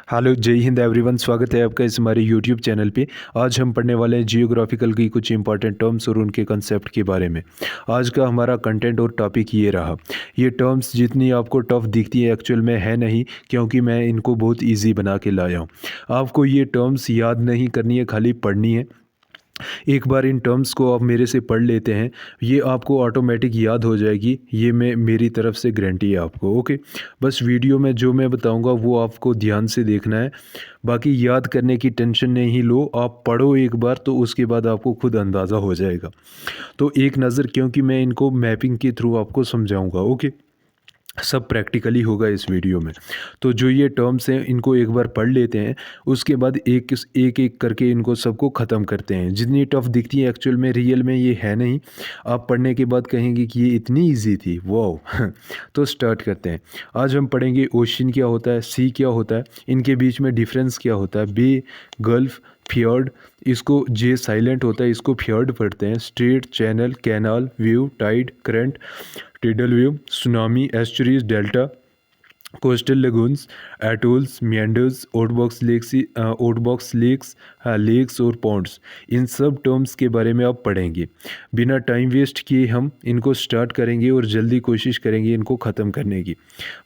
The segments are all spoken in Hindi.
हेलो, जय हिंद एवरीवन। स्वागत है आपका इस हमारे यूट्यूब चैनल पे। आज हम पढ़ने वाले हैं जियोग्राफिकल की कुछ इंपॉर्टेंट टर्म्स और उनके कंसेप्ट के बारे में। आज का हमारा कंटेंट और टॉपिक ये रहा। ये टर्म्स जितनी आपको टफ दिखती है एक्चुअल में है नहीं, क्योंकि मैं इनको बहुत इजी बना के लाया हूँ। आपको ये टर्म्स याद नहीं करनी है, खाली पढ़नी है। एक बार इन टर्म्स को आप मेरे से पढ़ लेते हैं, ये आपको ऑटोमेटिक याद हो जाएगी। ये मेरी तरफ से गारंटी है आपको। ओके, बस वीडियो में जो मैं बताऊंगा वो आपको ध्यान से देखना है। बाकी याद करने की टेंशन नहीं लो, आप पढ़ो एक बार तो उसके बाद आपको खुद अंदाज़ा हो जाएगा। तो एक नज़र, क्योंकि मैं इनको मैपिंग के थ्रू आपको समझाऊंगा। ओके, सब प्रैक्टिकली होगा इस वीडियो में। तो जो ये टर्म्स हैं इनको एक बार पढ़ लेते हैं, उसके बाद एक एक करके इनको सबको ख़त्म करते हैं। जितनी टफ दिखती है एक्चुअल में रियल में ये है नहीं। आप पढ़ने के बाद कहेंगे कि ये इतनी इजी थी, वाह। तो स्टार्ट करते हैं। आज हम पढ़ेंगे ओशन क्या होता है, सी क्या होता है, इनके बीच में डिफरेंस क्या होता है, बे, गल्फ, फियर्ड, इसको जे साइलेंट होता है, इसको फियर्ड पढ़ते हैं। Strait, channel, canal, view, tide, current, tidal view, tsunami, estuaries, delta, coastal lagoons, atolls, meanders, आउटबॉक्स लेक्स, लेक्स और पॉन्ड्स। इन सब टर्म्स के बारे में आप पढ़ेंगे। बिना टाइम वेस्ट किए हम इनको स्टार्ट करेंगे और जल्दी कोशिश करेंगे इनको ख़त्म करने की।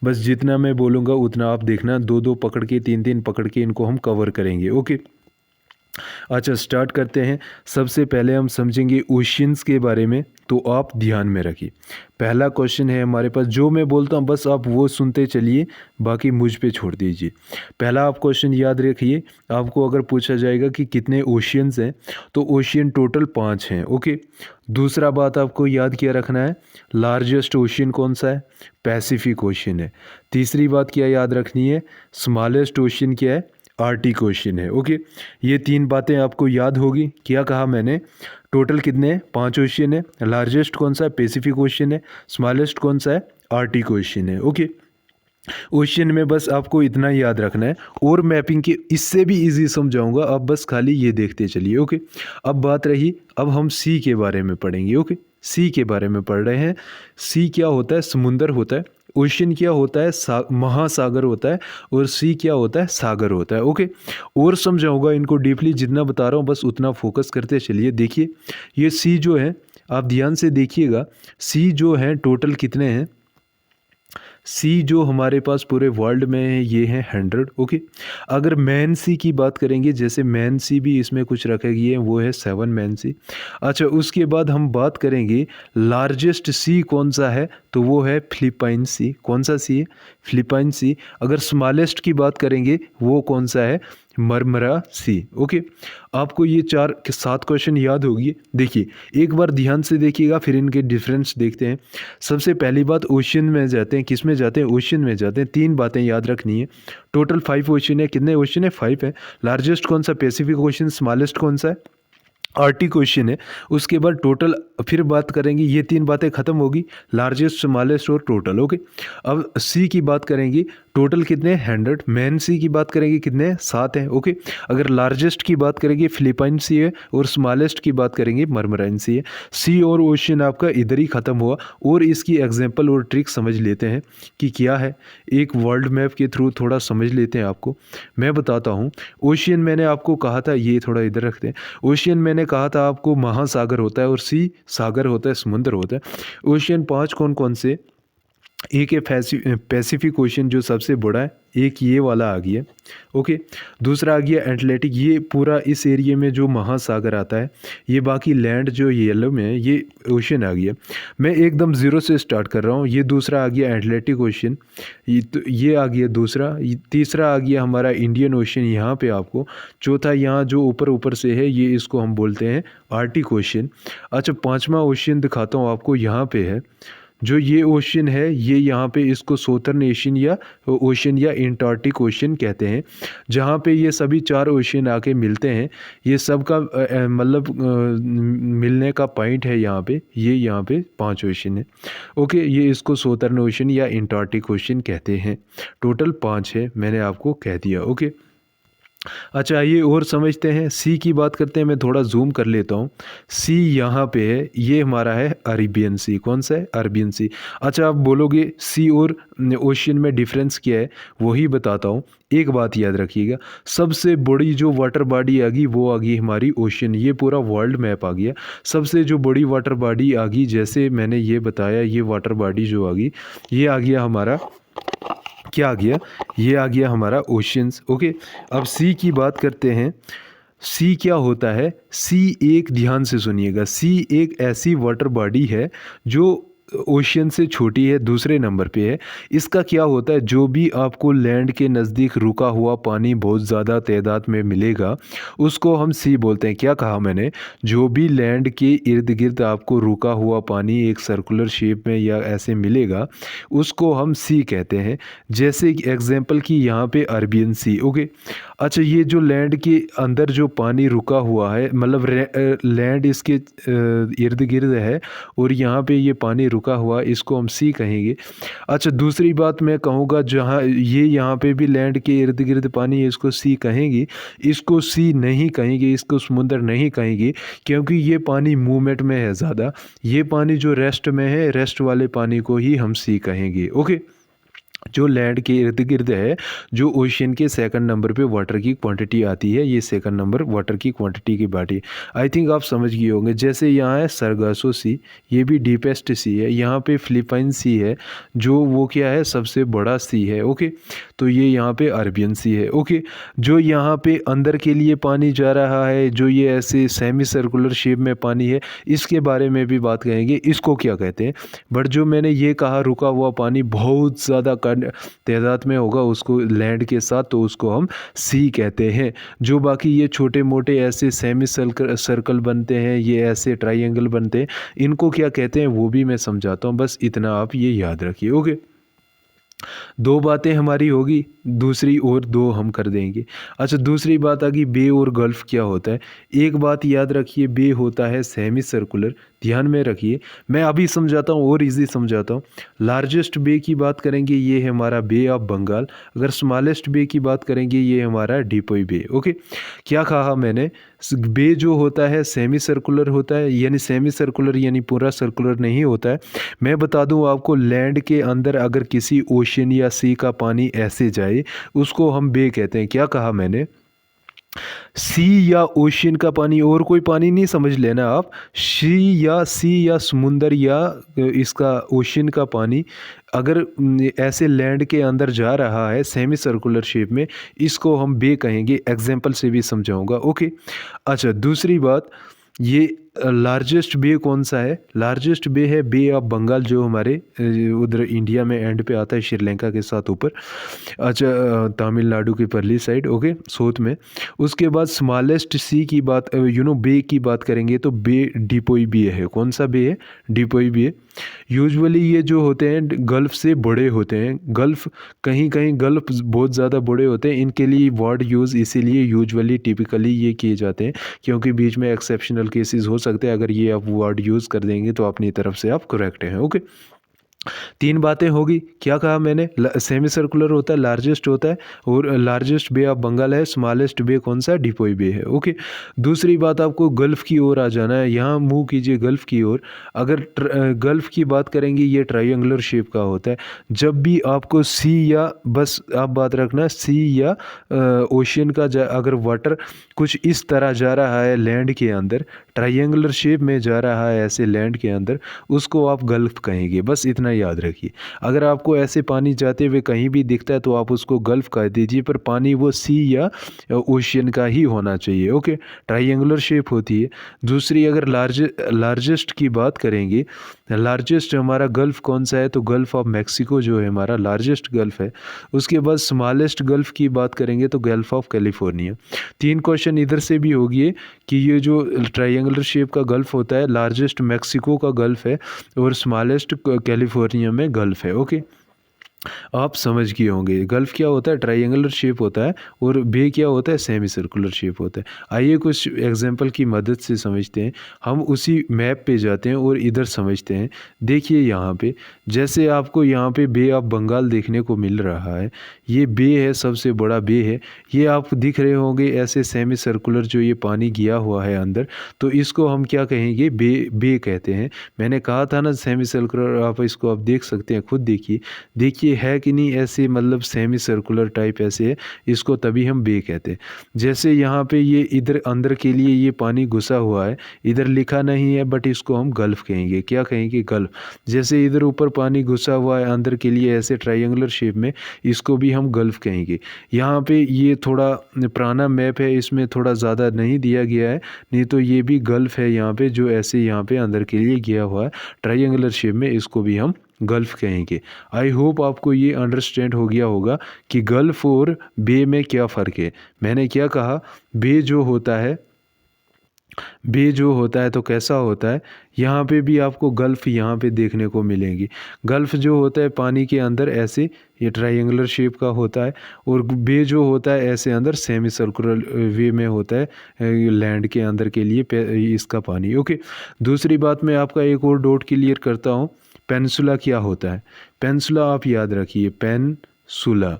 बस जितना मैं बोलूँगा उतना आप देखना, दो दो पकड़ के, तीन तीन पकड़ के इनको हम कवर करेंगे। ओके, अच्छा स्टार्ट करते हैं। सबसे पहले हम समझेंगे ओशियंस के बारे में, तो आप ध्यान में रखिए। पहला क्वेश्चन है हमारे पास, जो मैं बोलता हूँ बस आप वो सुनते चलिए, बाकी मुझ पे छोड़ दीजिए। पहला आप क्वेश्चन याद रखिए। आपको अगर पूछा जाएगा कि कितने ओशियंस हैं, तो ओशियन टोटल 5 हैं। ओके, दूसरा बात आपको याद क्या रखना है, लार्जेस्ट ओशियन कौन सा है, पैसिफिक ओशियन है। तीसरी बात क्या याद रखनी है, स्मॉलेस्ट ओशियन क्या है, आर्टिक ओशियन है। ओके, ये 3 बातें आपको याद होगी। क्या कहा मैंने, टोटल कितने हैं, 5 ओशियन है। लार्जेस्ट कौन सा है, पैसिफिक ओशियन है। स्मॉलेस्ट कौन सा है, आर्टिक ओशियन है। ओके, ओशियन में बस आपको इतना याद रखना है, और मैपिंग के इससे भी इजी समझाऊंगा, आप बस खाली ये देखते चलिए। ओके, अब बात रही, अब हम सी के बारे में पढ़ेंगे। ओके, सी के बारे में पढ़ रहे हैं। सी क्या होता है, समुंदर होता है। ओशियन क्या होता है, महासागर होता है। और सी क्या होता है, सागर होता है। ओके, और समझाऊंगा इनको डीपली, जितना बता रहा हूँ बस उतना फोकस करते चलिए। देखिए, ये सी जो है, आप ध्यान से देखिएगा, सी जो है टोटल कितने हैं। सी जो हमारे पास पूरे वर्ल्ड में है ये है 100। ओके, अगर मैन सी की बात करेंगे, जैसे मैन सी भी इसमें कुछ रखे गए हैं, वो है 7 मैन सी। अच्छा, उसके बाद हम बात करेंगे लार्जेस्ट सी कौन सा है, तो वो है फिलिपाइन सी। कौन सा सी है, फिलिपाइन सी। अगर स्मॉलेस्ट की बात करेंगे, वो कौन सा है, मरमरा सी। ओके, आपको ये 4 के 7 क्वेश्चन याद होगी। देखिए एक बार ध्यान से देखिएगा, फिर इनके डिफरेंस देखते हैं। सबसे पहली बात, ओशियन में जाते हैं। किस में जाते हैं, ओशियन में जाते हैं। 3 बातें याद रखनी है। टोटल 5 ओशियन है। कितने ओशियन है, 5 है। लार्जेस्ट कौन सा, पैसिफिक ओशियन। स्मॉलेस्ट कौन सा है, आर्टिक ओशियन है। उसके बाद टोटल, फिर बात करेंगे, ये 3 बातें खत्म होगी, लार्जेस्ट, स्मॉलेस्ट और टोटल। ओके, अब सी की बात करेंगे, टोटल कितने, 100। मैन सी की बात करेंगे, कितने, 7 हैं। ओके, अगर लार्जेस्ट की बात करेंगे, फिलिपाइन सी है। और स्मॉलेस्ट की बात करेंगे, मरमराइन सी है। सी और ओशियन आपका इधर ही खत्म हुआ। और इसकी एग्जांपल और ट्रिक समझ लेते हैं कि क्या है, एक वर्ल्ड मैप के थ्रू थोड़ा समझ लेते हैं। आपको मैं बताता हूँ। ओशियन मैंने आपको कहा था, ये थोड़ा इधर रखते हैं। ओशियन मैंने कहा था आपको, महासागर होता है, और सी सागर होता है, समुद्र होता है। ओशियन 5 कौन कौन से, एक है पैसिफिक ओशियन जो सबसे बड़ा है, एक ये वाला आ गया। ओके, दूसरा आ गया एटलांटिक, ये पूरा इस एरिया में जो महासागर आता है। ये बाकी लैंड जो येलो में है, ये ओशियन आ गया। मैं एकदम ज़ीरो से स्टार्ट कर रहा हूँ। ये दूसरा आ गया एटलांटिक ओशियन, ये आ गया दूसरा। तीसरा आ गया हमारा इंडियन ओशियन यहाँ पे आपको। चौथा यहाँ जो ऊपर ऊपर से है, ये इसको हम बोलते हैं आर्टिक ओशियन। अच्छा, 5वां ओशियन दिखाता हूँ आपको, यहाँ पे है जो ये ओशियन है, ये यहाँ पे इसको सोथर्न एशियन या ओशियन या एंटार्क्टिक ओशियन कहते हैं। जहाँ पे ये सभी 4 ओशियन आके मिलते हैं, ये सब का मतलब मिलने का पॉइंट है यहाँ पे। ये यहाँ पे 5 ओशियन है। ओके, ये इसको सोथर्न ओशियन या एंटार्क्टिक ओशियन कहते हैं। टोटल 5 है, मैंने आपको कह दिया। ओके, अच्छा आइए और समझते हैं, सी की बात करते हैं। मैं थोड़ा जूम कर लेता हूँ। सी यहाँ पे है, ये हमारा है अरेबियन सी। कौन सा है? अरेबियन सी। अच्छा आप बोलोगे सी और ओशियन में डिफरेंस क्या है, वही बताता हूँ। एक बात याद रखिएगा, सबसे बड़ी जो वाटर बॉडी आ गई वो आ गई हमारी ओशियन। ये पूरा वर्ल्ड मैप आ गया। सबसे जो बड़ी वाटर बॉडी आ गई, जैसे मैंने ये बताया, ये वाटर बॉडी जो आ गई, ये आ गया हमारा, क्या आ गया? ये आ गया हमारा ओशियंस। ओके, अब सी की बात करते हैं। सी क्या होता है? सी एक, ध्यान से सुनिएगा, सी एक ऐसी वाटर बॉडी है जो ओशियन से छोटी है, दूसरे नंबर पे है। इसका क्या होता है, जो भी आपको लैंड के नज़दीक रुका हुआ पानी बहुत ज़्यादा तादाद में मिलेगा, उसको हम सी बोलते हैं। क्या कहा मैंने? जो भी लैंड के इर्द गिर्द आपको रुका हुआ पानी एक सर्कुलर शेप में या ऐसे मिलेगा, उसको हम सी कहते हैं। जैसे एग्जांपल कि यहाँ पे अरबियन सी। ओके, अच्छा ये जो लैंड के अंदर जो पानी रुका हुआ है, मतलब लैंड इसके इर्द गिर्द है और यहाँ पे ये पानी रुका हुआ, इसको हम सी कहेंगे। अच्छा दूसरी बात मैं कहूँगा, जहाँ ये यहाँ पे भी लैंड के इर्द गिर्द पानी है, इसको सी कहेंगे। इसको सी नहीं कहेंगे, इसको समुंदर नहीं कहेंगे, क्योंकि ये पानी मूवमेंट में है ज़्यादा। ये पानी जो रेस्ट में है, रेस्ट वाले पानी को ही हम सी कहेंगे। ओके, जो लैंड के इर्द गिर्द है, जो ओशियन के सेकंड नंबर पे वाटर की क्वांटिटी आती है, ये सेकंड नंबर वाटर की क्वांटिटी की बात है। आई थिंक आप समझ गए होंगे। जैसे यहाँ है सरगासो सी, ये भी डीपेस्ट सी है। यहाँ पे फिलिपाइन सी है, जो वो क्या है, सबसे बड़ा सी है। ओके, तो ये यहाँ पे अरबियन सी है। ओके, जो यहाँ पे अंदर के लिए पानी जा रहा है, जो ये ऐसे सेमी सर्कुलर शेप में पानी है, इसके बारे में भी बात करेंगे, इसको क्या कहते हैं। बट जो मैंने ये कहा, रुका हुआ पानी बहुत ज़्यादा तादाद में होगा उसको लैंड के साथ, तो उसको हम सी कहते हैं। जो बाकी ये छोटे मोटे ऐसे सेमी सर्कल बनते हैं, ये ऐसे ट्रायंगल बनते हैं, इनको क्या कहते हैं वो भी मैं समझाता हूँ। बस इतना आप ये याद रखिए। ओके, दो बातें हमारी होगी, दूसरी और दो हम कर देंगे। अच्छा दूसरी बात आ गई बे और गल्फ़ क्या होता है। एक बात याद रखिए, बे होता है सेमी सर्कुलर, ध्यान में रखिए। मैं अभी समझाता हूँ और इजी समझाता हूँ। लार्जेस्ट बे की बात करेंगे, ये है हमारा बे ऑफ बंगाल। अगर स्मॉलेस्ट बे की बात करेंगे, ये हमारा डिपोई बे। ओके, क्या कहा मैंने? बे जो होता है सेमी सर्कुलर होता है, यानी सेमी सर्कुलर यानी पूरा सर्कुलर नहीं होता है। मैं बता दूं आपको, लैंड के अंदर अगर किसी ओशियन या सी का पानी ऐसे जाए, उसको हम बे कहते हैं। क्या कहा मैंने? सी या ओशियन का पानी, और कोई पानी नहीं समझ लेना आप। सी या समुंदर या इसका ओशियन का पानी अगर ऐसे लैंड के अंदर जा रहा है सेमी सर्कुलर शेप में, इसको हम बे कहेंगे। एग्जांपल से भी समझाऊंगा। ओके, अच्छा दूसरी बात, ये लार्जेस्ट बे कौन सा है? लार्जेस्ट बे है बे ऑफ बंगाल, जो हमारे उधर इंडिया में एंड पे आता है, श्रीलंका के साथ ऊपर। अच्छा तमिलनाडु की परली साइड। ओके, साउथ में। उसके बाद स्मॉलेस्ट सी की बात, बे की बात करेंगे, तो बे डिपोई बे है। कौन सा बे है? डिपोई बे। यूजुअली ये जो होते हैं गल्फ़ से बड़े होते हैं। गल्फ़ कहीं कहीं गल्फ़ बहुत ज़्यादा बड़े होते हैं, इनके लिए वर्ड यूज़ इसीलिए यूजुअली टिपिकली ये किए जाते हैं, क्योंकि बीच में एक्सेप्शनल केसेस हो सकते हैं। अगर ये आप वर्ड यूज़ कर देंगे तो अपनी तरफ से आप करेक्ट हैं। ओके, तीन बातें होगी। क्या कहा मैंने? सेमी सर्कुलर होता है, लार्जेस्ट होता है, और लार्जेस्ट बे ऑफ बंगाल है। स्मॉलेस्ट बे कौन सा? डिपोई बे है। ओके, दूसरी बात, आपको गल्फ़ की ओर आ जाना है। यहाँ मूव कीजिए गल्फ़ की ओर। अगर गल्फ़ की बात करेंगे, ये ट्रायंगुलर शेप का होता है। जब भी आपको सी या, बस आप बात रखना, सी या ओशियन का अगर वाटर कुछ इस तरह जा रहा है लैंड के अंदर, ट्रायंगुलर शेप में जा रहा है ऐसे लैंड के अंदर, उसको आप गल्फ़ कहेंगे। बस इतना याद रखिए। अगर आपको ऐसे पानी जाते हुए कहीं भी दिखता है तो आप उसको गल्फ़ कह दीजिए, पर पानी वो सी या ओशियन का ही होना चाहिए। ओके, ट्रायंगुलर शेप होती है। दूसरी, अगर लार्जेस्ट की बात करेंगे, लार्जेस्ट हमारा गल्फ़ कौन सा है? तो गल्फ़ ऑफ मैक्सिको जो है हमारा लार्जेस्ट गल्फ़ है। उसके बाद स्मॉलेस्ट गल्फ़ की बात करेंगे तो गल्फ़ ऑफ कैलिफोर्निया। तीन क्वेश्चन इधर से भी होगी कि ये जो ट्रायंगुलर शेप का गल्फ़ होता है, लार्जेस्ट मैक्सिको का गल्फ़ है और स्मॉलेस्ट कैलिफोर्निया में गल्फ़ है। ओके, आप समझ गए होंगे गल्फ़ क्या होता है, ट्रायंगुलर शेप होता है, और बे क्या होता है, सेमी सर्कुलर शेप होता है। आइए कुछ एग्जांपल की मदद से समझते हैं। हम उसी मैप पे जाते हैं और इधर समझते हैं। देखिए यहाँ पे, जैसे आपको यहाँ पे बे ऑफ बंगाल देखने को मिल रहा है। ये बे है, सबसे बड़ा बे है। ये आप दिख रहे होंगे ऐसे सेमी सर्कुलर, जो ये पानी गया हुआ है अंदर, तो इसको हम क्या कहेंगे, बे कहते हैं। मैंने कहा था ना सेमी सर्कुलर, आप इसको आप देख सकते हैं, खुद देखिए। देखिए है कि नहीं ऐसे, मतलब सेमी सर्कुलर टाइप ऐसे है, इसको तभी हम बे कहते हैं। जैसे यहाँ पे ये इधर अंदर के लिए ये पानी घुसा हुआ है, इधर लिखा नहीं है, बट इसको हम गल्फ़ कहेंगे। क्या कहेंगे, गल्फ़। जैसे इधर ऊपर पानी घुसा हुआ है अंदर के लिए ऐसे ट्रायंगुलर शेप में, इसको भी हम गल्फ़ कहेंगे। यहाँ पे ये थोड़ा पुराना मैप है, इसमें थोड़ा ज़्यादा नहीं दिया गया है, नहीं तो ये भी गल्फ़ है यहाँ पे, जो ऐसे यहाँ पे अंदर के लिए गया हुआ है ट्रायंगुलर शेप में, इसको भी हम गल्फ़ कहेंगे। आई होप आपको ये अंडरस्टैंड हो गया होगा कि गल्फ़ और बे में क्या फ़र्क है। मैंने क्या कहा, बे जो होता है तो कैसा होता है, यहाँ पे भी आपको गल्फ़ यहाँ पे देखने को मिलेंगी। गल्फ़ जो होता है पानी के अंदर ऐसे, ये ट्रायंगुलर शेप का होता है, और बे जो होता है ऐसे अंदर सेमी सर्कुलर वे में होता है, लैंड के अंदर के लिए इसका पानी। ओके, दूसरी बात मैं आपका एक और डाउट क्लियर करता हूँ। पेनिनसुला क्या होता है? पेनिनसुला आप याद रखिए, पेनिनसुला।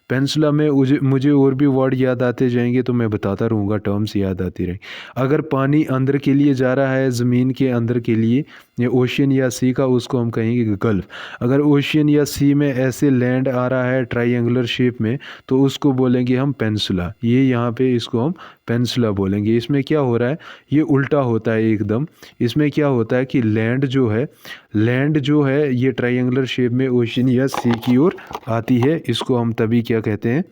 पेनिनसुला में मुझे और भी वर्ड याद आते जाएंगे तो मैं बताता रहूँगा, टर्म्स याद आती रहें। अगर पानी अंदर के लिए जा रहा है, ज़मीन के अंदर के लिए, या ओशियन या सी का, उसको हम कहेंगे गल्फ़। अगर ओशियन या सी में ऐसे लैंड आ रहा है ट्रायंगुलर शेप में, तो उसको बोलेंगे हम पेनिनसुला। ये यहाँ पे इसको हम पेनिनसुला बोलेंगे। इसमें क्या हो रहा है, ये उल्टा होता है एकदम। इसमें क्या होता है कि लैंड जो है ये ट्रायंगुलर शेप में ओशियन या सी की ओर आती है। इसको हम तभी क्या कहते हैं,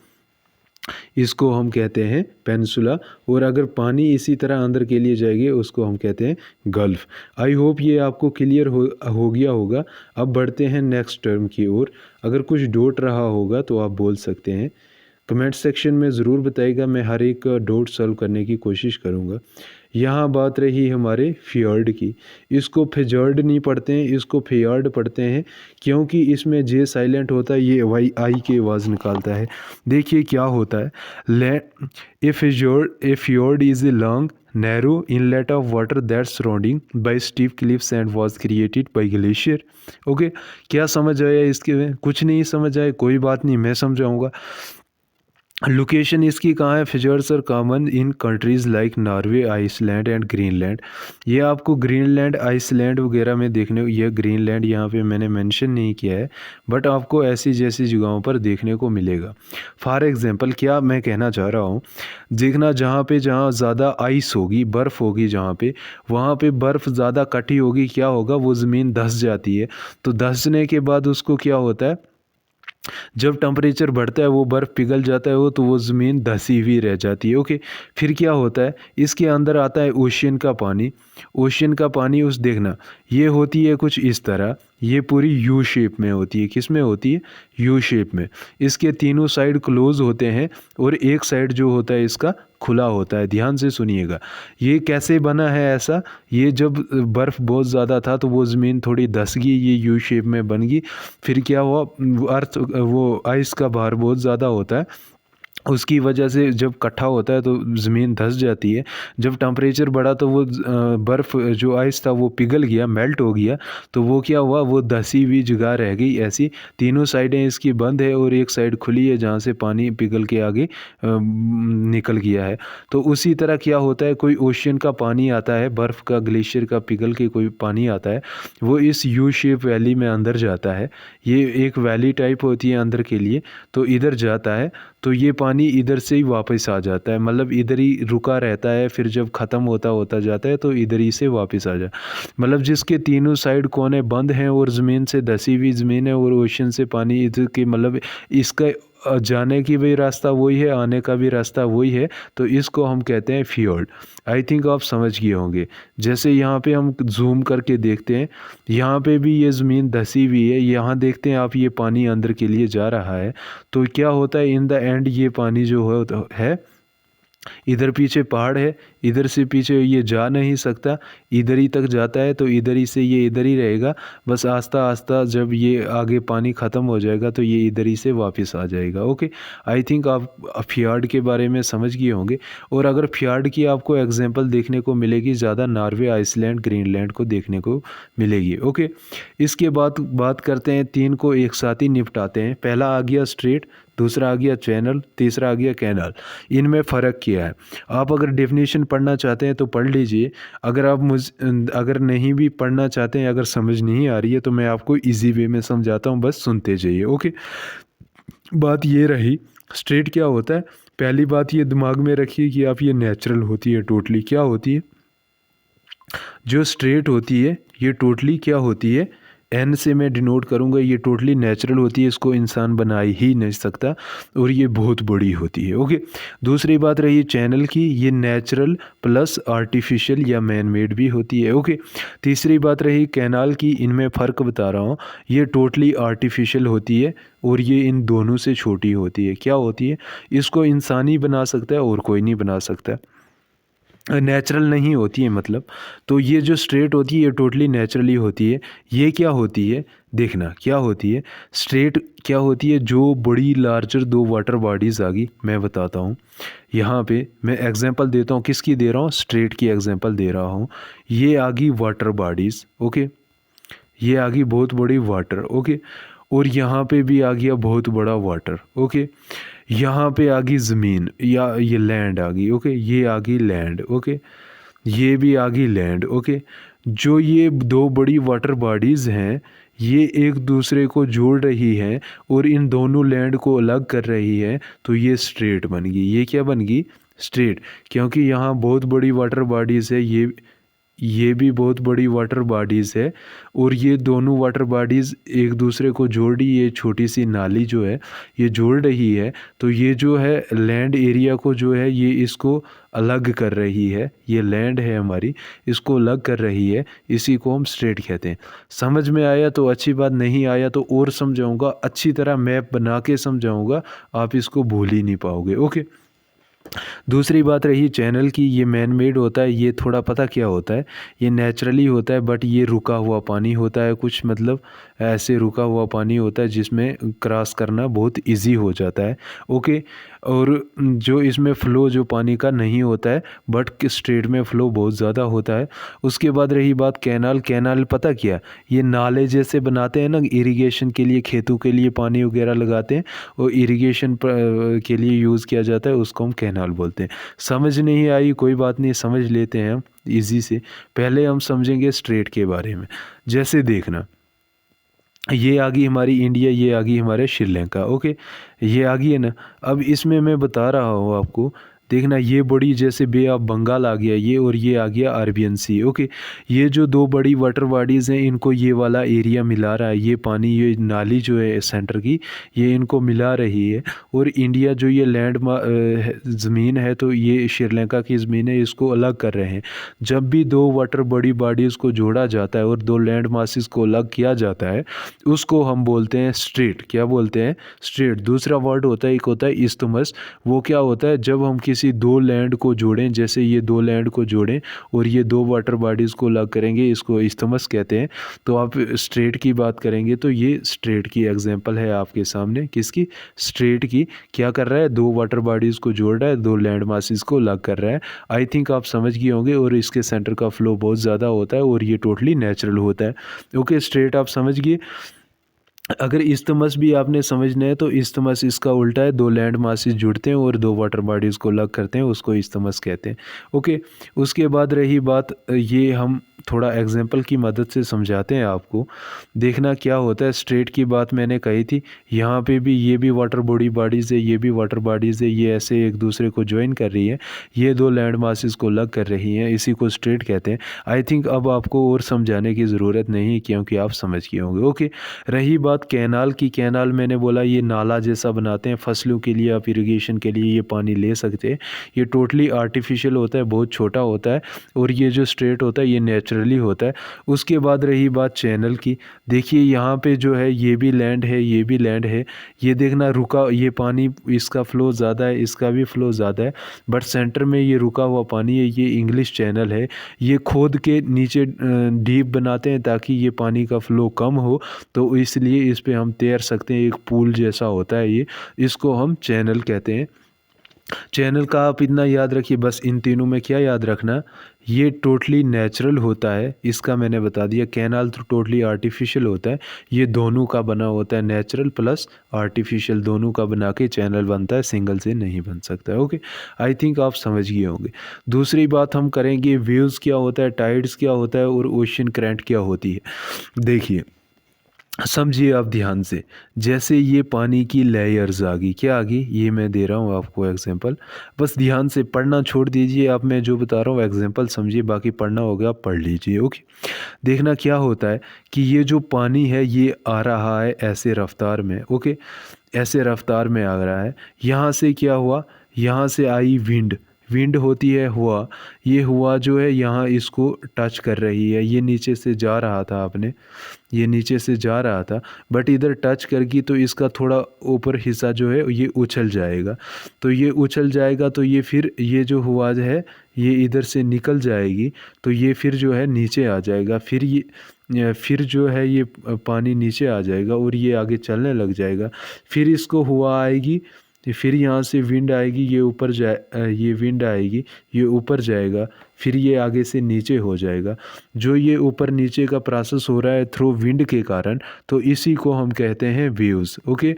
इसको हम कहते हैं पेनिनसुला। और अगर पानी इसी तरह अंदर के लिए जाएगी, उसको हम कहते हैं गल्फ़। आई होप ये आपको क्लियर हो गया होगा। अब बढ़ते हैं नेक्स्ट टर्म की ओर। अगर कुछ डाउट रहा होगा तो आप बोल सकते हैं, कमेंट सेक्शन में ज़रूर बताइएगा, मैं हर एक डाउट सॉल्व करने की कोशिश करूँगा। यहाँ बात रही हमारे फियर्ड की। इसको फिजर्ड नहीं पढ़ते हैं, इसको फियर्ड पढ़ते हैं, क्योंकि इसमें जे साइलेंट होता है, ये वाई आई की आवाज़ निकालता है। देखिए क्या होता है, ए fjord is a long narrow inlet of water that's surrounding by steep cliffs and was created by glacier। Okay, क्या समझ आया इसके में? कुछ नहीं समझ आया, कोई बात नहीं, मैं समझाऊंगा। लोकेशन इसकी कहाँ है? Fjords are common in countries like Norway, Iceland and Greenland. ये आपको ग्रीनलैंड, आइसलैंड वगैरह में देखने, यह ग्रीनलैंड यहाँ पे मैंने मेंशन नहीं किया है, बट आपको ऐसी जैसी जगहों पर देखने को मिलेगा। फॉर एग्जांपल, क्या मैं कहना चाह रहा हूँ, देखना जहाँ ज़्यादा आइस होगी, बर्फ़ होगी, वहाँ पे बर्फ़ ज़्यादा कटी होगी, क्या होगा, वो ज़मीन धंस जाती है। तो धंसने के बाद उसको क्या होता है, जब टेम्परेचर बढ़ता है वो बर्फ़ पिघल जाता है, वो तो वो ज़मीन धंसी हुई रह जाती है। ओके, फिर क्या होता है, इसके अंदर आता है ओशियन का पानी। ओशियन का पानी उस देखना, ये होती है कुछ इस तरह, ये पूरी यू शेप में होती है। किस में होती है? यू शेप में। इसके तीनों साइड क्लोज होते हैं, और एक साइड जो होता है इसका खुला होता है। ध्यान से सुनिएगा, ये कैसे बना है ऐसा, ये जब बर्फ़ बहुत ज़्यादा था तो वो ज़मीन थोड़ी धंस गई, ये यू शेप में बन गई। फिर क्या हुआ, वो आइस का भार बहुत ज़्यादा होता है, उसकी वजह से जब इकट्ठा होता है तो ज़मीन धंस जाती है। जब टेम्परेचर बढ़ा तो वो बर्फ़ जो आइस था वो पिघल गया, मेल्ट हो गया, तो वो क्या हुआ, वो धंसी हुई जगह रह गई ऐसी। तीनों साइडें इसकी बंद है और एक साइड खुली है जहाँ से पानी पिघल के आगे निकल गया है। तो उसी तरह क्या होता है, कोई ओशियन का पानी आता है, बर्फ़ का, ग्लेशियर का पिघल के कोई पानी आता है, वो इस यू शेप वैली में अंदर जाता है। ये एक वैली टाइप होती है अंदर के लिए, तो इधर जाता है, तो ये पानी इधर से ही वापस आ जाता है, मतलब इधर ही रुका रहता है, फिर जब ख़त्म होता जाता है तो इधर ही से वापस आ जाए। मतलब जिसके तीनों साइड कोने बंद हैं और ज़मीन से धसी हुई ज़मीन है, और ओशन से पानी इधर के, मतलब इसका जाने की भी रास्ता वही है, आने का भी रास्ता वही है, तो इसको हम कहते हैं फियोर्ड। आई थिंक आप समझ गए होंगे। जैसे यहाँ पे हम जूम करके देखते हैं, यहाँ पे भी ये ज़मीन धसी हुई है, यहाँ देखते हैं आप, ये पानी अंदर के लिए जा रहा है, तो क्या होता है, इन द एंड ये पानी जो है इधर पीछे पहाड़ है, इधर से पीछे ये जा नहीं सकता, इधर ही तक जाता है तो इधर ही से ये इधर ही रहेगा। बस आस्ता आस्ता जब ये आगे पानी ख़त्म हो जाएगा तो ये इधर ही से वापस आ जाएगा। ओके, आई थिंक आप फ्यार्ड के बारे में समझ गए होंगे। और अगर फ्यार्ड की आपको एग्जांपल देखने को मिलेगी ज़्यादा, नॉर्वे, आइसलैंड, ग्रीनलैंड को देखने को मिलेगी। ओके, इसके बाद बात करते हैं, तीन को एक साथ ही निपटाते हैं। पहला आ गया स्ट्रेट, दूसरा आ गया चैनल, तीसरा आ गया कैनाल। इनमें फ़र्क क्या है? आप अगर डेफिनेशन पढ़ना चाहते हैं तो पढ़ लीजिए। अगर नहीं भी पढ़ना चाहते हैं, अगर समझ नहीं आ रही है तो मैं आपको इजी वे में समझाता हूँ, बस सुनते जाइए। ओके, बात ये रही स्ट्रेट क्या होता है। पहली बात ये दिमाग में रखिए कि आप ये नेचुरल होती है, टोटली क्या होती है। जो स्ट्रेट होती है ये टोटली क्या होती है, एन से मैं डिनोट करूँगा, ये टोटली नेचुरल होती है, इसको इंसान बना ही नहीं सकता, और ये बहुत बड़ी होती है। ओके, दूसरी बात रही चैनल की, ये नेचुरल प्लस आर्टिफिशियल या मैन मेड भी होती है। ओके, तीसरी बात रही कैनाल की, इनमें फ़र्क बता रहा हूँ, ये टोटली आर्टिफिशियल होती है और ये इन दोनों से छोटी होती है। क्या होती है, इसको इंसान ही बना सकता है और कोई नहीं बना सकता, नेचुरल नहीं होती है मतलब। तो ये जो स्ट्रेट होती है ये टोटली नेचुरली होती है। ये क्या होती है, देखना क्या होती है। स्ट्रेट क्या होती है, जो बड़ी लार्जर दो वाटर बॉडीज़ आ गई, मैं बताता हूँ। यहाँ पे मैं एग्जांपल देता हूँ, किसकी दे रहा हूँ, स्ट्रेट की एग्जांपल दे रहा हूँ। ये आ गई वाटर बॉडीज़। ओके, ये आ गई बहुत बड़ी वाटर। ओके, और यहाँ पे भी आ गया बहुत बड़ा वाटर। ओके, यहाँ पे आ गई ज़मीन या ये लैंड आ गई। ओके, ये आ गई लैंड। ओके, ये भी आ गई लैंड। ओके, जो ये दो बड़ी वाटर बॉडीज़ हैं ये एक दूसरे को जोड़ रही हैं और इन दोनों लैंड को अलग कर रही है, तो ये स्ट्रेट बन गई। ये क्या बन गई, स्ट्रेट, क्योंकि यहाँ बहुत बड़ी वाटर बॉडीज़ है, ये भी बहुत बड़ी वाटर बॉडीज़ है और ये दोनों वाटर बॉडीज़ एक दूसरे को जोड़ रही, ये छोटी सी नाली जो है ये जोड़ रही है, तो ये जो है लैंड एरिया को जो है ये इसको अलग कर रही है। ये लैंड है हमारी, इसको अलग कर रही है, इसी को हम स्ट्रेट कहते हैं। समझ में आया तो अच्छी बात, नहीं आया तो और समझाऊंगा, अच्छी तरह मैप बना के समझाऊंगा, आप इसको भूल ही नहीं पाओगे। ओके, दूसरी बात रही चैनल की, ये मैन मेड होता है। ये थोड़ा पता क्या होता है, ये नेचुरली होता है, बट ये रुका हुआ पानी होता है कुछ, मतलब ऐसे रुका हुआ पानी होता है जिसमें क्रॉस करना बहुत इजी हो जाता है। ओके, और जो इसमें फ़्लो जो पानी का नहीं होता है, बट स्ट्रेट में फ़्लो बहुत ज़्यादा होता है। उसके बाद रही बात कैनाल। कैनाल पता क्या, ये नाले जैसे बनाते हैं ना, इरिगेशन के लिए, खेतों के लिए पानी वगैरह लगाते हैं और इरिगेशन के लिए यूज़ किया जाता है, उसको हम कैनाल बोलते हैं। समझ नहीं आई कोई बात नहीं, समझ लेते हैं हम इजी से। पहले हम समझेंगे स्ट्रेट के बारे में। जैसे देखना, ये आ गई हमारी इंडिया, ये आ गई हमारे श्रीलंका। ओके, ये आ गई है ना। अब इसमें मैं बता रहा हूँ आपको, देखना ये बड़ी जैसे बे ऑफ बंगाल आ गया ये, और ये आ गया अरबियन सी। ओके, ये जो दो बड़ी वाटर बॉडीज़ हैं इनको ये वाला एरिया मिला रहा है, ये पानी, ये नाली जो है सेंटर की, ये इनको मिला रही है। और इंडिया जो ये लैंड ज़मीन है, तो ये श्रीलंका की ज़मीन है, इसको अलग कर रहे हैं। जब भी दो वाटर बड़ी बॉडीज़ को जोड़ा जाता है और दो लैंड मासेस को अलग किया जाता है, उसको हम बोलते हैं स्ट्रेट। क्या बोलते हैं, स्ट्रेट। दूसरा वर्ड होता है, एक होता है इस्थमस। वो क्या होता है, जब हम किसी दो लैंड को जोड़ें, जैसे ये दो लैंड को जोड़ें और ये दो वाटर बॉडीज़ को अलग करेंगे, इसको इस्थमस कहते हैं। तो आप स्ट्रेट की बात करेंगे तो ये स्ट्रेट की एग्जांपल है आपके सामने, किसकी, स्ट्रेट की। क्या कर रहा है, दो वाटर बॉडीज़ को जोड़ रहा है, दो लैंड मासेस को अलग कर रहा है। आई थिंक आप समझ गए होंगे, और इसके सेंटर का फ्लो बहुत ज़्यादा होता है और ये टोटली नेचुरल होता है। ओके, स्ट्रेट आप समझ गए। अगर इस्थमस भी आपने समझना है तो इस्थमस इसका उल्टा है, दो लैंड मासेस जुड़ते हैं और दो वाटर बॉडीज़ को अलग करते हैं, उसको इस्थमस कहते हैं। ओके, उसके बाद रही बात, ये हम थोड़ा एग्जांपल की मदद से समझाते हैं आपको। देखना क्या होता है, स्ट्रेट की बात मैंने कही थी, यहाँ पे भी ये भी वाटर बॉडीज़ है, ये भी वाटर बॉडीज़ है, ये ऐसे एक दूसरे को ज्वाइन कर रही है, ये दो लैंड मासेस को अलग कर रही हैं, इसी को स्ट्रेट कहते हैं। आई थिंक अब आपको और समझाने की ज़रूरत नहीं, क्योंकि आप समझ गए होंगे। ओके, रही बात बात कैनाल की, कैनाल मैंने बोला ये नाला जैसा बनाते हैं फसलों के लिए, आप इरिगेशन के लिए ये पानी ले सकते हैं। ये टोटली आर्टिफिशियल होता है, बहुत छोटा होता है, और ये जो स्ट्रेट होता है ये नेचुरली होता है। उसके बाद रही बात चैनल की, देखिए यहाँ पे जो है ये भी लैंड है, ये भी लैंड है, ये देखना रुका, ये पानी इसका फ़्लो ज़्यादा है, इसका भी फ़्लो ज़्यादा है, बट सेंटर में ये रुका हुआ पानी है, ये इंग्लिश चैनल है। ये खोद के नीचे डीप बनाते हैं ताकि ये पानी का फ़्लो कम हो, तो इसलिए इस पे हम तैर सकते हैं, एक पूल जैसा होता है ये, इसको हम चैनल कहते हैं। चैनल का आप इतना याद रखिए, बस इन तीनों में क्या याद रखना, ये टोटली नेचुरल होता है, इसका मैंने बता दिया। कैनाल तो टोटली आर्टिफिशियल होता है, ये दोनों का बना होता है, नेचुरल प्लस आर्टिफिशियल दोनों का बना के चैनल बनता है, सिंगल से नहीं बन सकता है। ओके, आई थिंक आप समझ गए होंगे। दूसरी बात हम करेंगे, वेव्स क्या होता है, टाइड्स क्या होता है, और ओशन करंट क्या होती है। देखिए समझिए आप ध्यान से, जैसे ये पानी की लेयर्स आ गई, क्या आ गई, ये मैं दे रहा हूँ आपको एग्जांपल, बस ध्यान से पढ़ना छोड़ दीजिए, आप मैं जो बता रहा हूँ एग्जांपल समझिए, बाकी पढ़ना होगा आप पढ़ लीजिए। ओके, देखना क्या होता है कि ये जो पानी है ये आ रहा है ऐसे रफ्तार में, ओके, ऐसे रफ्तार में आ रहा है। यहाँ से क्या हुआ, यहाँ से आई विंड, विंड होती है हुआ, ये हुआ जो है यहाँ इसको टच कर रही है, ये नीचे से जा रहा था आपने, ये नीचे से जा रहा था, बट इधर टच करगी तो इसका थोड़ा ऊपर हिस्सा जो है ये उछल जाएगा, तो ये उछल जाएगा, तो ये फिर ये जो हुआ है ये इधर से निकल जाएगी, तो ये फिर जो है नीचे आ जाएगा, फिर ये फिर जो है ये पानी नीचे आ जाएगा और ये आगे चलने लग जाएगा। फिर इसको हुआ आएगी, तो फिर यहाँ से विंड आएगी, ये ऊपर जाए, ये विंड आएगी, ये ऊपर जाएगा, फिर ये आगे से नीचे हो जाएगा। जो ये ऊपर नीचे का प्रोसेस हो रहा है थ्रू विंड के कारण, तो इसी को हम कहते हैं वेव्स। ओके,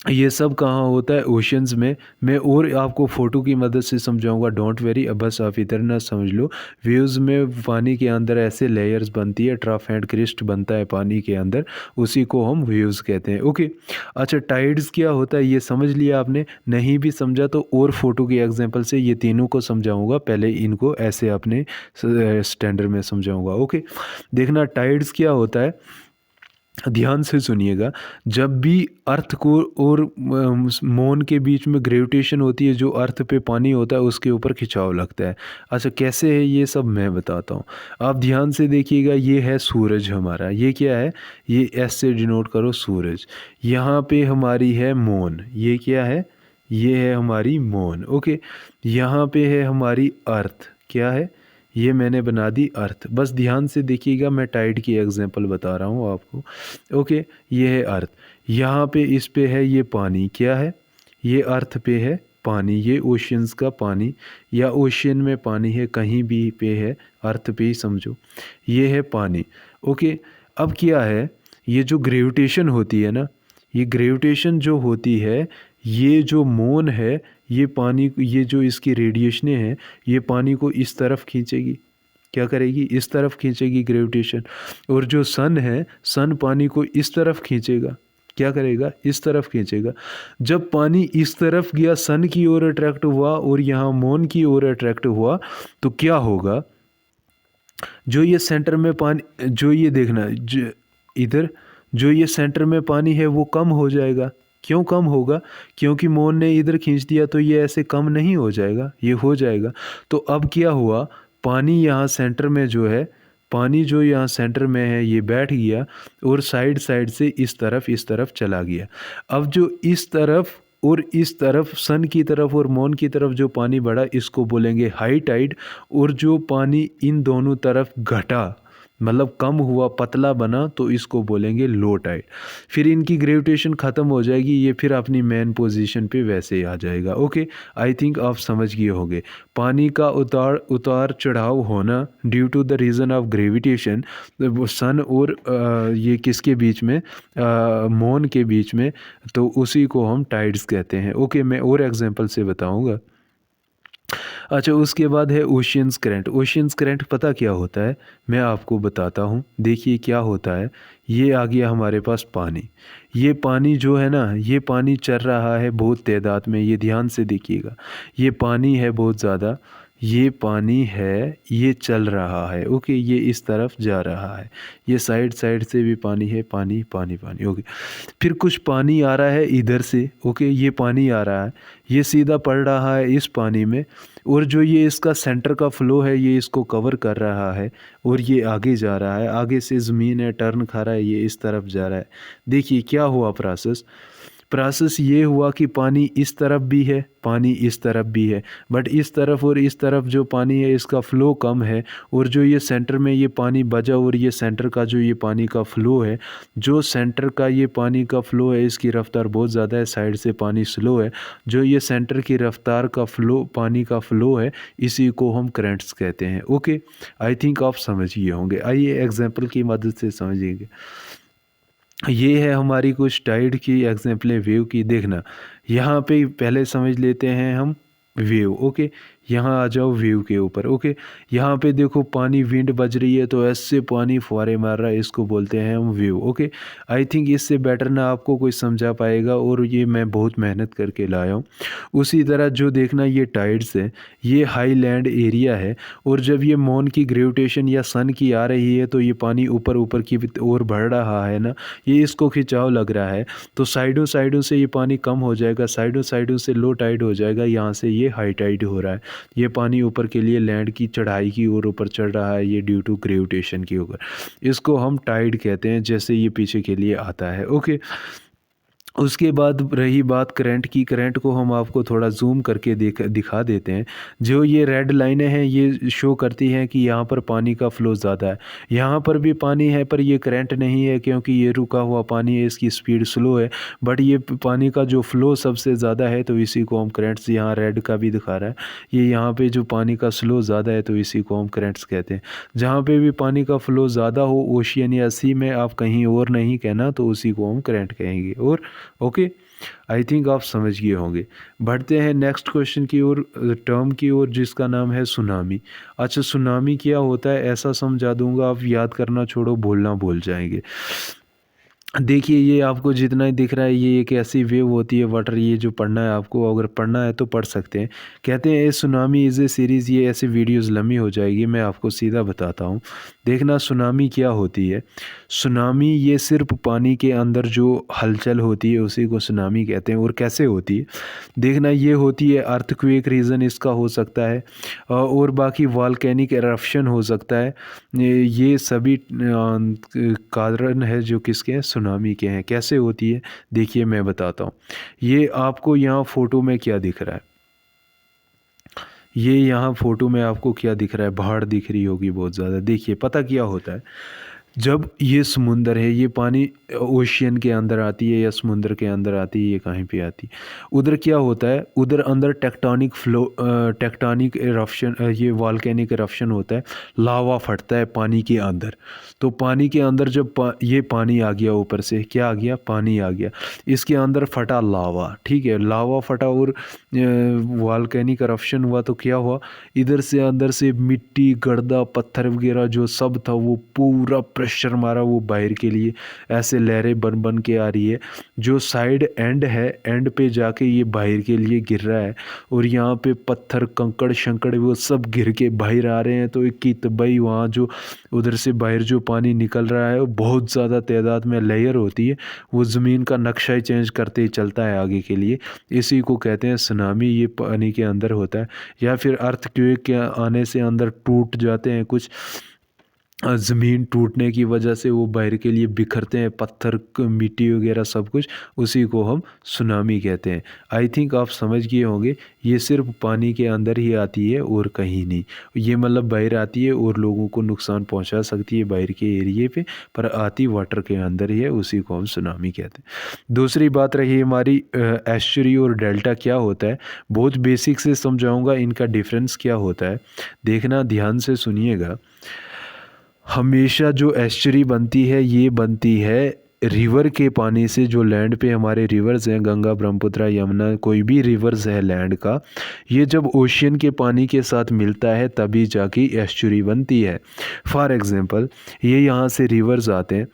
ये सब कहाँ होता है, ओशंस में। मैं और आपको फ़ोटो की मदद से समझाऊंगा, डोंट वेरी, अब बस आप इधर ना समझ लो। वेव्स में पानी के अंदर ऐसे लेयर्स बनती है, ट्रफ एंड क्रिस्ट बनता है पानी के अंदर, उसी को हम वेव्स कहते हैं। ओके, अच्छा टाइड्स क्या होता है ये समझ लिया आपने, नहीं भी समझा तो और फ़ोटो के एग्जांपल से ये तीनों को समझाऊंगा, पहले इनको ऐसे अपने स्टैंडर्ड में समझाऊंगा। ओके, देखना टाइड्स क्या होता है, ध्यान से सुनिएगा। जब भी अर्थ को और मून के बीच में ग्रेविटेशन होती है, जो अर्थ पे पानी होता है उसके ऊपर खिंचाव लगता है। अच्छा कैसे है ये सब मैं बताता हूँ, आप ध्यान से देखिएगा। ये है सूरज हमारा, ये क्या है, ये एस से डिनोट करो सूरज। यहाँ पे हमारी है मून, ये क्या है, ये है हमारी मून। ओके, यहाँ पे है हमारी अर्थ, क्या है, ये मैंने बना दी अर्थ। बस ध्यान से देखिएगा, मैं टाइड की एग्जांपल बता रहा हूँ आपको। ओके, ये है अर्थ, यहाँ पे इस पे है ये पानी, क्या है, ये अर्थ पे है पानी, ये ओशंस का पानी या ओशन में पानी है, कहीं भी पे है, अर्थ पे ही समझो, ये है पानी। ओके, अब क्या है, ये जो ग्रेविटेशन होती है ना, ये ग्रेविटेशन जो होती है, ये जो मून है, ये पानी, ये जो इसकी रेडिएशनें हैं, ये पानी को इस तरफ खींचेगी, क्या करेगी, इस तरफ खींचेगी ग्रेविटेशन। और जो सन है, सन पानी को इस तरफ खींचेगा, क्या करेगा, इस तरफ खींचेगा। जब पानी इस तरफ गया, सन की ओर अट्रैक्ट हुआ और यहाँ मून की ओर अट्रैक्ट हुआ, तो क्या होगा, जो ये सेंटर में पानी, जो ये देखना, जो इधर जो ये सेंटर में पानी है वो कम हो जाएगा। क्यों कम होगा, क्योंकि मून ने इधर खींच दिया, तो ये ऐसे कम नहीं हो जाएगा, ये हो जाएगा। तो अब क्या हुआ, पानी यहाँ सेंटर में जो है, पानी जो यहाँ सेंटर में है ये बैठ गया और साइड साइड से इस तरफ चला गया। अब जो इस तरफ और इस तरफ, सन की तरफ और मून की तरफ जो पानी बढ़ा, इसको बोलेंगे हाई टाइड। और जो पानी इन दोनों तरफ घटा, मतलब कम हुआ, पतला बना, तो इसको बोलेंगे लो टाइड। फिर इनकी ग्रेविटेशन ख़त्म हो जाएगी, ये फिर अपनी मेन पोजीशन पे वैसे ही आ जाएगा। ओके, आई थिंक आप समझ गए होंगे। पानी का उतार चढ़ाव होना due to the reason of gravitation, sun और ये किसके बीच में, मून के बीच में, तो उसी को हम टाइड्स कहते हैं। ओके, मैं और एग्जांपल से बताऊंगा। अच्छा, उसके बाद है ओशियंस करंट। ओशियंस करंट पता क्या होता है, मैं आपको बताता हूँ। देखिए क्या होता है, ये आ गया हमारे पास पानी, ये पानी जो है ना, ये पानी चल रहा है बहुत तादाद में, ये ध्यान से देखिएगा, ये पानी है बहुत ज़्यादा, ये पानी है, ये चल रहा है, ओके, ये इस तरफ जा रहा है, ये साइड साइड से भी पानी है, पानी पानी पानी, ओके। फिर कुछ पानी आ रहा है इधर से, ओके, ये पानी आ रहा है, ये सीधा पड़ रहा है इस पानी में, और जो ये इसका सेंटर का फ्लो है ये इसको कवर कर रहा है, और ये आगे जा रहा है, आगे से ज़मीन है, टर्न खा रहा है, ये इस तरफ जा रहा है। देखिए क्या हुआ प्रोसेस ये हुआ कि पानी इस तरफ भी है, पानी इस तरफ भी है, बट इस तरफ और इस तरफ जो पानी है इसका फ़्लो कम है, और जो ये सेंटर में ये पानी बचा, और ये सेंटर का जो ये पानी का फ़्लो है, जो सेंटर का ये पानी का फ़्लो है इसकी रफ़्तार बहुत ज़्यादा है, साइड से पानी स्लो है, जो ये सेंटर की रफ़्तार का फ़्लो, पानी का फ़्लो है, इसी को हम करंट्स कहते हैं, ओके। आई थिंक आप समझ गए होंगे। आइए एग्जाम्पल की मदद से समझेंगे। ये है हमारी कुछ टाइड की एग्जाम्पलें वेव की। देखना यहाँ पे पहले समझ लेते हैं हम वेव, ओके। यहाँ आ जाओ वेव के ऊपर, ओके। यहाँ पे देखो पानी, विंड बज रही है तो ऐसे पानी फुहारे मार रहा है, इसको बोलते हैं हम वेव, ओके। आई थिंक इससे बेटर ना आपको कोई समझा पाएगा, और ये मैं बहुत मेहनत करके लाया हूँ। उसी तरह जो देखना ये टाइड्स है, ये हाई लैंड एरिया है, और जब ये मून की ग्रेविटेशन या सन की आ रही है तो ये पानी ऊपर ऊपर की ओर बढ़ रहा है ना, ये इसको खिंचाव लग रहा है, तो साइडों साइडों से ये पानी कम हो जाएगा, साइडों साइडों से लो टाइड हो जाएगा, यहाँ से ये हाई टाइड हो रहा है। ये पानी ऊपर के लिए लैंड की चढ़ाई की ओर ऊपर चढ़ रहा है, ये ड्यू टू ग्रेविटेशन के ऊपर, इसको हम टाइड कहते हैं, जैसे ये पीछे के लिए आता है, ओके। उसके बाद रही बात करंट की। करंट को हम आपको थोड़ा जूम करके दिखा देते हैं। जो ये रेड लाइनें हैं ये शो करती हैं कि यहाँ पर पानी का फ़्लो ज़्यादा है, यहाँ पर भी पानी है पर ये करंट नहीं है क्योंकि ये रुका हुआ पानी है, इसकी स्पीड स्लो है, बट ये पानी का जो फ़्लो सबसे ज़्यादा है तो इसी को हम करंट्स, यहाँ रेड का भी दिखा रहा है, ये यहाँ पे जो पानी का स्लो ज़्यादा है तो इसी को हम करंट्स कहते हैं। जहाँ पे भी पानी का फ़्लो ज़्यादा हो, ओशियन या सी में, आप कहीं और नहीं कहना, तो उसी को हम करंट कहेंगे। और ओके, आई थिंक आप समझ गए होंगे। बढ़ते हैं नेक्स्ट क्वेश्चन की ओर, टर्म की ओर, जिसका नाम है सुनामी। अच्छा, सुनामी क्या होता है ऐसा समझा दूंगा, आप याद करना छोड़ो, भूलना भूल जाएंगे। देखिए ये आपको जितना ही दिख रहा है ये एक ऐसी वेव होती है वाटर, ये जो पढ़ना है आपको, अगर पढ़ना है तो पढ़ सकते हैं। कहते हैं ए सुनामी इज़ ए सीरीज़, ये ऐसी वीडियोस लंबी हो जाएगी, मैं आपको सीधा बताता हूँ। देखना सुनामी क्या होती है। सुनामी ये सिर्फ पानी के अंदर जो हलचल होती है उसी को सुनामी कहते हैं। और कैसे होती है देखना, ये होती है अर्थक्वेक रीज़न इसका हो सकता है, और बाकी वॉल्केनिक एरप्शन हो सकता है। ये सभी कारण है जो किसके हैं, सुनामी के हैं। कैसे होती है देखिए मैं बताता हूँ। ये आपको यहाँ फ़ोटो में क्या दिख रहा है, ये यहाँ फ़ोटो में आपको क्या दिख रहा है, पहाड़ दिख रही होगी बहुत ज़्यादा। देखिए पता क्या होता है, जब ये समुंदर है, ये पानी ओशियन के अंदर आती है या समुंदर के अंदर आती है, ये कहीं पे आती है, उधर क्या होता है, उधर अंदर टेक्टोनिक इरप्शन, ये वॉल्केनिक इरप्शन होता है, लावा फटता है पानी के अंदर। तो पानी के अंदर जब ये पानी आ गया, ऊपर से क्या आ गया, पानी आ गया, इसके अंदर फटा लावा, ठीक है, लावा फटा और वॉल्केनिक इरप्शन हुआ, तो क्या हुआ, इधर से अंदर से मिट्टी, गर्दा, पत्थर वगैरह जो सब था वो पूरा प्रेशर मारा वो बाहर के लिए, ऐसे लहरें बन बन के आ रही है। जो साइड एंड है, एंड पे जाके ये बाहर के लिए गिर रहा है, और यहाँ पे पत्थर, कंकड़ शंकड़ वो सब गिर के बाहर आ रहे हैं। तो एक की तबाही, वहाँ जो उधर से बाहर जो पानी निकल रहा है वो बहुत ज़्यादा तादाद में लेयर होती है, वो ज़मीन का नक्शा ही चेंज करते ही चलता है आगे के लिए। इसी को कहते हैं सुनामी, ये पानी के अंदर होता है। या फिर अर्थक्वेक के आने से अंदर टूट जाते हैं कुछ, ज़मीन टूटने की वजह से वो बाहर के लिए बिखरते हैं, पत्थर, मिट्टी वगैरह सब कुछ, उसी को हम सुनामी कहते हैं। आई थिंक आप समझ गए होंगे, ये सिर्फ पानी के अंदर ही आती है और कहीं नहीं। ये मतलब बाहर आती है और लोगों को नुकसान पहुंचा सकती है बाहर के एरिए पे, पर आती वाटर के अंदर ही है, उसी को हम सुनामी कहते हैं। दूसरी बात रही हमारी एस्चुरी और डेल्टा क्या होता है। बहुत बेसिक से समझाऊंगा इनका डिफरेंस क्या होता है, देखना ध्यान से सुनिएगा। हमेशा जो एस्चुरी बनती है ये बनती है रिवर के पानी से, जो लैंड पे हमारे रिवर्स हैं, गंगा, ब्रह्मपुत्र, यमुना, कोई भी रिवर्स है लैंड का, ये जब ओशियन के पानी के साथ मिलता है तभी जाके एस्चुरी बनती है। फॉर एग्ज़ाम्पल ये यहाँ से रिवर्स आते हैं,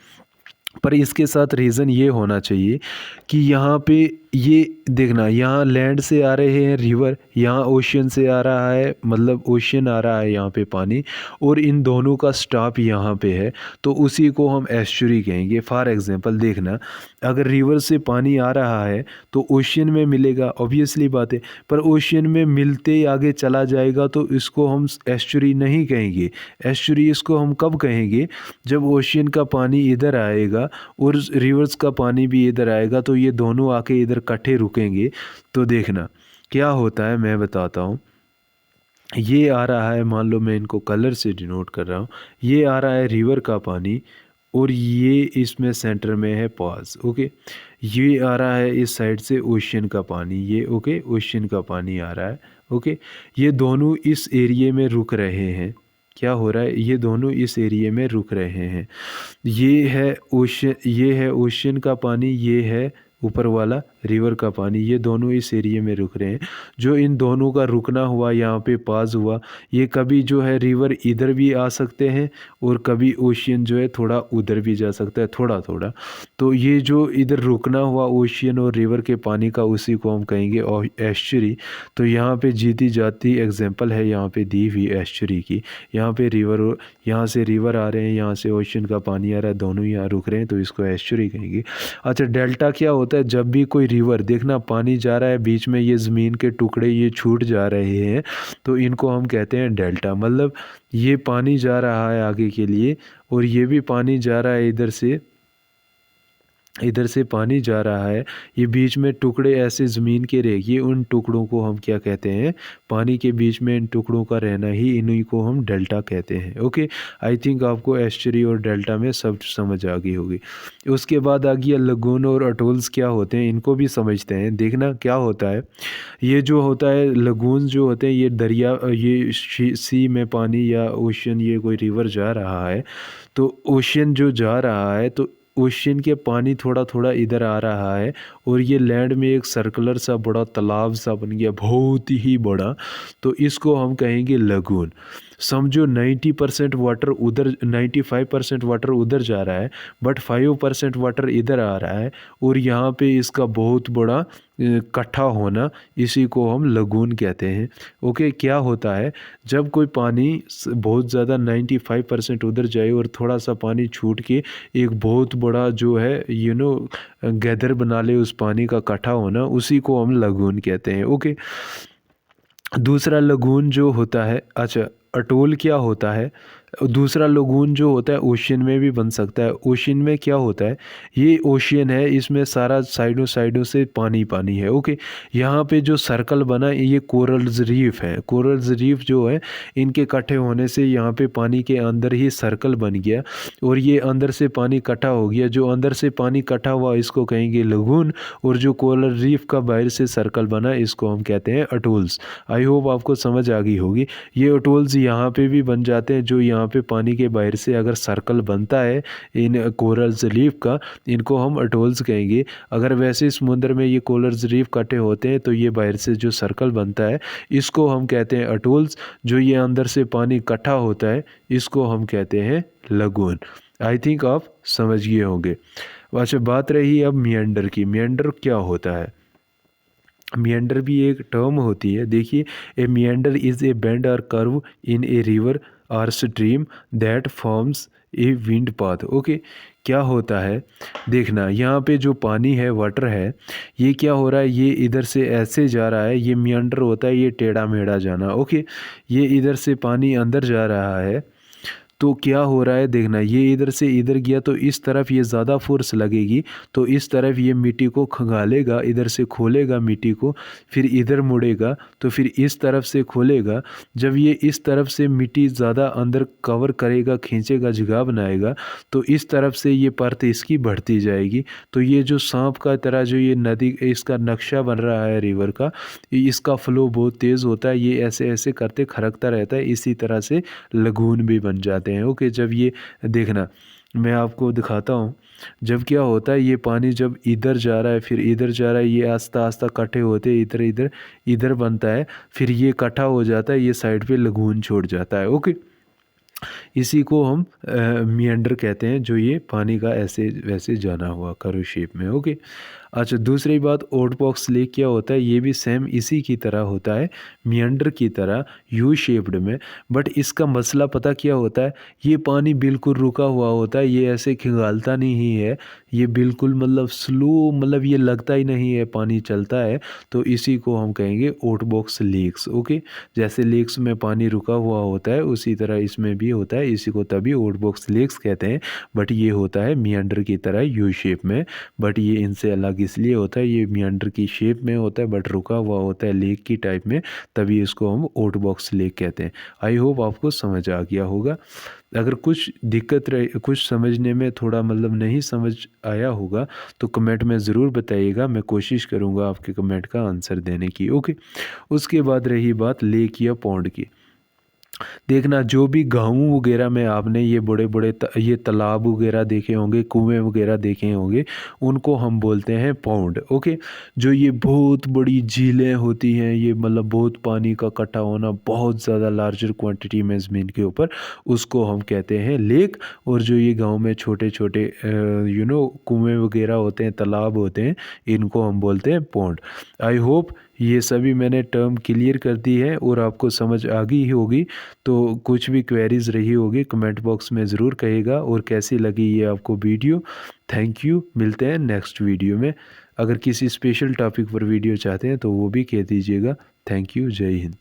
पर इसके साथ रीज़न ये होना चाहिए कि यहाँ पे ये देखना, यहाँ लैंड से आ रहे हैं रिवर, यहाँ ओशियन से आ रहा है, मतलब ओशियन आ रहा है यहाँ पे पानी, और इन दोनों का स्टॉप यहाँ पे है, तो उसी को हम एस्चुरी कहेंगे। फॉर एग्जांपल देखना, अगर रिवर से पानी आ रहा है तो ओशियन में मिलेगा, ऑब्वियसली बात है, पर ओशियन में मिलते ही आगे चला जाएगा तो इसको हम एस्चुरी नहीं कहेंगे। एस्चुरी इसको हम कब कहेंगे, जब ओशियन का पानी इधर आएगा और रिवर्स का पानी भी इधर आएगा, तो ये दोनों आके इधर इकट्ठे रुकेंगे। तो देखना क्या होता है, मैं बताता हूँ। ये आ रहा है, मान लो मैं इनको कलर से डिनोट कर रहा हूँ, ये आ रहा है रिवर का पानी, और ये इसमें सेंटर में है पॉज, ओके। ये आ रहा है इस साइड से ओशियन का पानी, ये ओके, ओशियन का पानी आ रहा है, ओके। ये दोनों इस एरिए में रुक रहे हैं। क्या हो रहा है, ये दोनों इस एरिए में रुक रहे हैं। ये है ओशियन का पानी, ये है ऊपर वाला रिवर का पानी, ये दोनों इस एरिया में रुक रहे हैं। जो इन दोनों का रुकना हुआ, यहाँ पे पास हुआ, ये कभी जो है रिवर इधर भी आ सकते हैं और कभी ओशियन जो है थोड़ा उधर भी जा सकता है, थोड़ा थोड़ा। तो ये जो इधर रुकना हुआ ओशियन और रिवर के पानी का, उसी को हम कहेंगे एस्चुरी। तो यहाँ पे जीती जाती एग्जांपल है यहाँ पे दी हुई एस्चुरी की। यहाँ पे रिवर, यहाँ से रिवर आ रहे हैं, यहाँ से ओशियन का पानी आ रहा है, दोनों यहाँ रुक रहे हैं, तो इसको एस्चुरी कहेंगे। अच्छा, डेल्टा क्या होता है, जब भी कोई रिवर, देखना पानी जा रहा है बीच में, ये ज़मीन के टुकड़े ये छूट जा रहे हैं, तो इनको हम कहते हैं डेल्टा। मतलब ये पानी जा रहा है आगे के लिए, और ये भी पानी जा रहा है इधर से पानी जा रहा है, ये बीच में टुकड़े ऐसे ज़मीन के रहेंगे, उन टुकड़ों को हम क्या कहते हैं, पानी के बीच में इन टुकड़ों का रहना ही, इन्हीं को हम डेल्टा कहते हैं, ओके। आई थिंक आपको एस्चुरी और डेल्टा में सब समझ आ गई होगी। उसके बाद आ गया लगून और अटोल्स क्या होते हैं, इनको भी समझते हैं। देखना क्या होता है, ये जो होता है लगून जो होते हैं, ये दरिया, ये सी में पानी या ओशियन, ये कोई रिवर जा रहा है, तो ओशियन जो जा रहा है, तो ओशियन के पानी थोड़ा थोड़ा इधर आ रहा है, और ये लैंड में एक सर्कुलर सा बड़ा तालाब सा बन गया, बहुत ही बड़ा, तो इसको हम कहेंगे लगून। समझो 90% वाटर उधर, 95% वाटर उधर जा रहा है, बट 5% वाटर इधर आ रहा है, और यहाँ पे इसका बहुत बड़ा इकट्ठा होना, इसी को हम लगून कहते हैं, ओके। क्या होता है, जब कोई पानी बहुत ज़्यादा 95% उधर जाए और थोड़ा सा पानी छूट के एक बहुत बड़ा जो है गैदर बना ले, उस पानी का इकट्ठा होना, उसी को हम लगून कहते हैं, ओके। दूसरा लगून जो होता है, अच्छा अटोल क्या होता है, दूसरा लगून जो होता है ओशियन में भी बन सकता है। ओशियन में क्या होता है, ये ओशियन है, इसमें सारा साइडों साइडों से पानी पानी है, ओके। यहाँ पे जो सर्कल बना, ये कोरल्स रीफ है। कोरल्स रीफ जो है, इनके इकट्ठे होने से यहाँ पे पानी के अंदर ही सर्कल बन गया, और ये अंदर से पानी इकट्ठा हो गया। जो अंदर से पानी इकट्ठा हुआ, इसको कहेंगे लगून, और जो कोरल रीफ का बाहर से सर्कल बना, इसको हम कहते हैं अटोल्स। आई होप आपको समझ आ गई होगी। ये अटोल्स यहाँ पे भी बन जाते हैं, जो यहाँ पे पानी के बाहर से अगर सर्कल बनता है इन कोरल्स रीफ का, इनको हम अटोल्स कहेंगे। अगर वैसे समुद्र में ये कोरल्स रीफ इकट्ठे होते हैं, तो ये बाहर से जो सर्कल बनता है, इसको हम कहते हैं अटोल्स। जो ये अंदर से पानी इकट्ठा होता है, इसको हम कहते हैं लगून। आई थिंक आप समझ गए होंगे। अच्छा, बात रही अब मियंडर की। मियंडर क्या होता है, मियंडर भी एक टर्म होती है। देखिए, ए मियंडर इज़ ए बेंड और कर्व इन ए रिवर और stream that forms a wind path, okay. क्या होता है, देखना यहाँ पे जो पानी है, वाटर है, ये क्या हो रहा है, ये इधर से ऐसे जा रहा है, ये मियंडर होता है, ये टेढ़ा मेढ़ा जाना, ओके। ये इधर से पानी अंदर जा रहा है, तो क्या हो रहा है, देखना, ये इधर से इधर गया, तो इस तरफ ये ज़्यादा फोर्स लगेगी, तो इस तरफ ये मिट्टी को खंगालेगा, इधर से खोलेगा मिट्टी को, फिर इधर मुड़ेगा, तो फिर इस तरफ से खोलेगा। जब ये इस तरफ से मिट्टी ज़्यादा अंदर कवर करेगा, खींचेगा, जगह बनाएगा, तो इस तरफ से ये परत इसकी बढ़ती जाएगी। तो ये जो सांप का तरह जो ये नदी, इसका नक्शा बन रहा है रिवर का, इसका फ्लो बहुत तेज़ होता है, ये ऐसे ऐसे करते खरकता रहता है, इसी तरह से लगून भी बन जाते हैं, ओके। जब ये देखना, मैं आपको दिखाता हूँ, जब क्या होता है, ये पानी जब इधर जा रहा है, फिर इधर जा रहा है, ये आस्ता आस्ता इकट्ठे होते इधर इधर इधर बनता है, फिर ये इकट्ठा हो जाता है, ये साइड पे लगून छोड़ जाता है, ओके। इसी को हम मियंडर कहते हैं, जो ये पानी का ऐसे वैसे जाना हुआ कर्व शेप में, ओके। अच्छा, दूसरी बात आउटबॉक्स लेक क्या होता है, ये भी सेम इसी की तरह होता है, मियंडर की तरह यू शेप्ड में। बट इसका मसला पता क्या होता है, ये पानी बिल्कुल रुका हुआ होता है, ये ऐसे खिंगालता नहीं है, ये बिल्कुल मतलब स्लो, मतलब ये लगता ही नहीं है पानी चलता है। तो इसी को हम कहेंगे आउटबॉक्स लेक्स। ओके, जैसे लेक्स में पानी रुका हुआ होता है उसी तरह इसमें भी होता है, इसी को तभी आउटबॉक्स लेक्स कहते हैं। बट ये होता है मियंडर की तरह यू शेप में। बट ये इनसे अलग इसलिए होता है, ये मियंडर की शेप में होता है बट रुका हुआ होता है लेक की टाइप में, तभी इसको हम आउटबॉक्स लेक कहते हैं। आई होप आपको समझ आ गया होगा। अगर कुछ दिक्कत रहे, कुछ समझने में थोड़ा मतलब नहीं समझ आया होगा तो कमेंट में ज़रूर बताइएगा, मैं कोशिश करूँगा आपके कमेंट का आंसर देने की। ओके, उसके बाद रही बात लेक या पौंड की। देखना, जो भी गाँव वगैरह में आपने ये बड़े बड़े ये तालाब वगैरह देखे होंगे, कुएं वगैरह देखे होंगे, उनको हम बोलते हैं पौंड। ओके, जो ये बहुत बड़ी झीलें होती हैं, ये मतलब बहुत पानी का इकट्ठा होना बहुत ज़्यादा लार्जर क्वांटिटी में ज़मीन के ऊपर, उसको हम कहते हैं लेक। और जो ये गाँव में छोटे छोटे कुएं वगैरह होते हैं, तालाब होते हैं, इनको हम बोलते हैं पौंड। आई होप ये सभी मैंने टर्म क्लियर कर दी है और आपको समझ आ गई होगी। तो कुछ भी क्वेरीज रही होगी कमेंट बॉक्स में ज़रूर कहिएगा, और कैसी लगी ये आपको वीडियो। थैंक यू, मिलते हैं नेक्स्ट वीडियो में। अगर किसी स्पेशल टॉपिक पर वीडियो चाहते हैं तो वो भी कह दीजिएगा। थैंक यू, जय हिंद।